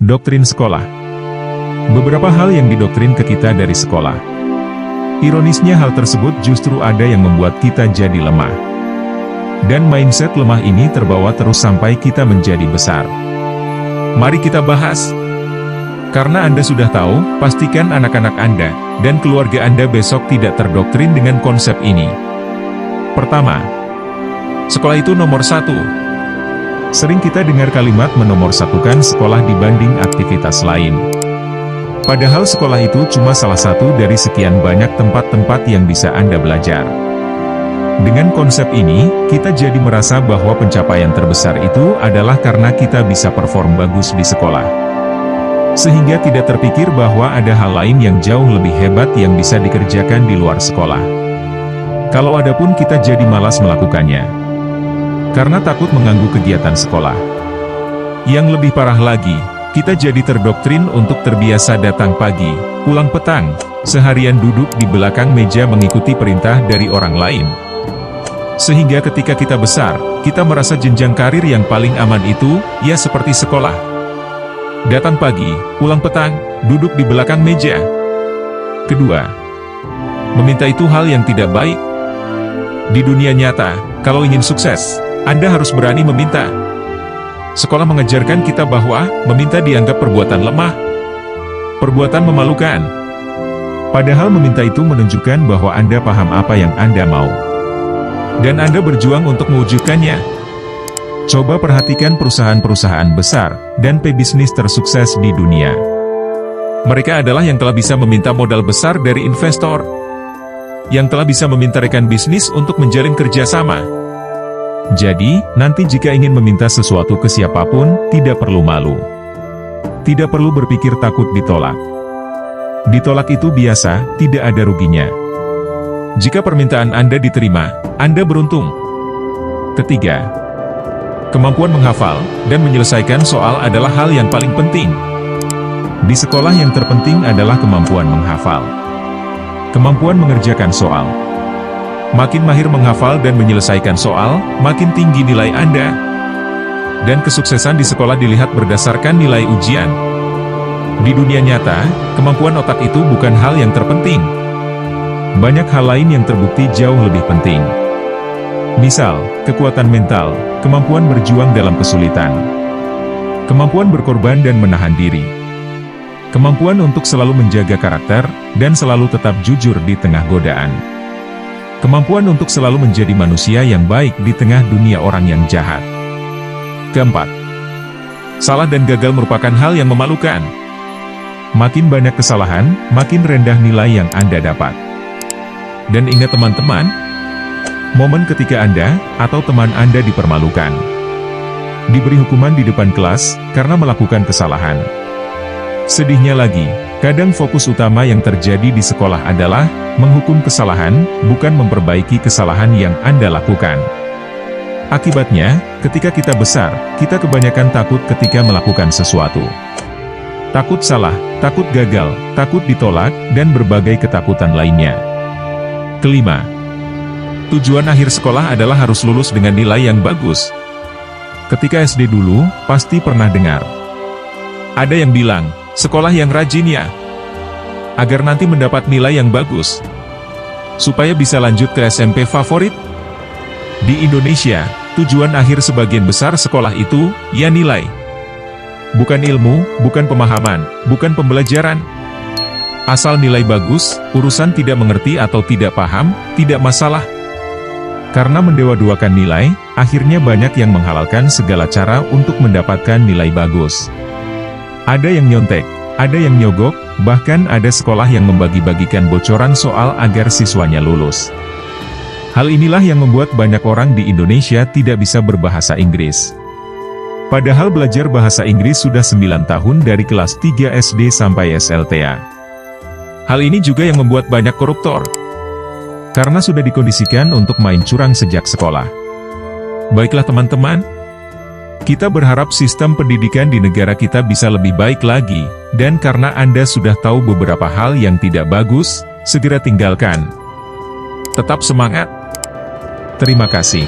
Doktrin sekolah. Beberapa hal yang didoktrin ke kita dari sekolah. Ironisnya hal tersebut justru ada yang membuat kita jadi lemah. Dan mindset lemah ini terbawa terus sampai kita menjadi besar. Mari kita bahas. Karena Anda sudah tahu, pastikan anak-anak Anda dan keluarga Anda besok tidak terdoktrin dengan konsep ini. Pertama, sekolah itu nomor satu. Sering kita dengar kalimat menomorsatukan sekolah dibanding aktivitas lain. Padahal sekolah itu cuma salah satu dari sekian banyak tempat-tempat yang bisa Anda belajar. Dengan konsep ini, kita jadi merasa bahwa pencapaian terbesar itu adalah karena kita bisa perform bagus di sekolah. Sehingga tidak terpikir bahwa ada hal lain yang jauh lebih hebat yang bisa dikerjakan di luar sekolah. Kalau ada pun kita jadi malas melakukannya. Karena takut mengganggu kegiatan sekolah. Yang lebih parah lagi, kita jadi terdoktrin untuk terbiasa datang pagi, pulang petang, seharian duduk di belakang meja mengikuti perintah dari orang lain. Sehingga ketika kita besar, kita merasa jenjang karir yang paling aman itu, ya seperti sekolah. Datang pagi, pulang petang, duduk di belakang meja. Kedua, meminta itu hal yang tidak baik. Di dunia nyata, kalau ingin sukses, Anda harus berani meminta. Sekolah mengajarkan kita bahwa meminta dianggap perbuatan lemah, perbuatan memalukan. Padahal meminta itu menunjukkan bahwa Anda paham apa yang Anda mau. Dan Anda berjuang untuk mewujudkannya. Coba perhatikan perusahaan-perusahaan besar dan pebisnis tersukses di dunia. Mereka adalah yang telah bisa meminta modal besar dari investor, yang telah bisa meminta rekan bisnis untuk menjalin kerjasama. Jadi, nanti jika ingin meminta sesuatu ke siapapun, tidak perlu malu. Tidak perlu berpikir takut ditolak. Ditolak itu biasa, tidak ada ruginya. Jika permintaan Anda diterima, Anda beruntung. Ketiga, kemampuan menghafal dan menyelesaikan soal adalah hal yang paling penting. Di sekolah yang terpenting adalah kemampuan menghafal. Kemampuan mengerjakan soal. Makin mahir menghafal dan menyelesaikan soal, makin tinggi nilai Anda. Dan kesuksesan di sekolah dilihat berdasarkan nilai ujian. Di dunia nyata, kemampuan otak itu bukan hal yang terpenting. Banyak hal lain yang terbukti jauh lebih penting. Misal, kekuatan mental, kemampuan berjuang dalam kesulitan, kemampuan berkorban dan menahan diri, kemampuan untuk selalu menjaga karakter, dan selalu tetap jujur di tengah godaan, kemampuan untuk selalu menjadi manusia yang baik di tengah dunia orang yang jahat. Keempat, salah dan gagal merupakan hal yang memalukan. Makin banyak kesalahan, makin rendah nilai yang Anda dapat. Dan ingat teman-teman, momen ketika Anda atau teman Anda dipermalukan, diberi hukuman di depan kelas karena melakukan kesalahan. Sedihnya lagi, kadang fokus utama yang terjadi di sekolah adalah menghukum kesalahan, bukan memperbaiki kesalahan yang Anda lakukan. Akibatnya, ketika kita besar, kita kebanyakan takut ketika melakukan sesuatu. Takut salah, takut gagal, takut ditolak, dan berbagai ketakutan lainnya. Kelima, tujuan akhir sekolah adalah harus lulus dengan nilai yang bagus. Ketika SD dulu, pasti pernah dengar. Ada yang bilang, sekolah yang rajin ya. Agar nanti mendapat nilai yang bagus. Supaya bisa lanjut ke SMP favorit. Di Indonesia, tujuan akhir sebagian besar sekolah itu, ya nilai. Bukan ilmu, bukan pemahaman, bukan pembelajaran. Asal nilai bagus, urusan tidak mengerti atau tidak paham, tidak masalah. Karena mendewa-duakan nilai, akhirnya banyak yang menghalalkan segala cara untuk mendapatkan nilai bagus. Ada yang nyontek, ada yang nyogok, bahkan ada sekolah yang membagi-bagikan bocoran soal agar siswanya lulus. Hal inilah yang membuat banyak orang di Indonesia tidak bisa berbahasa Inggris. Padahal belajar bahasa Inggris sudah 9 tahun dari kelas 3 SD sampai SLTA. Hal ini juga yang membuat banyak koruptor. Karena sudah dikondisikan untuk main curang sejak sekolah. Baiklah teman-teman, kita berharap sistem pendidikan di negara kita bisa lebih baik lagi, dan karena Anda sudah tahu beberapa hal yang tidak bagus, segera tinggalkan. Tetap semangat. Terima kasih.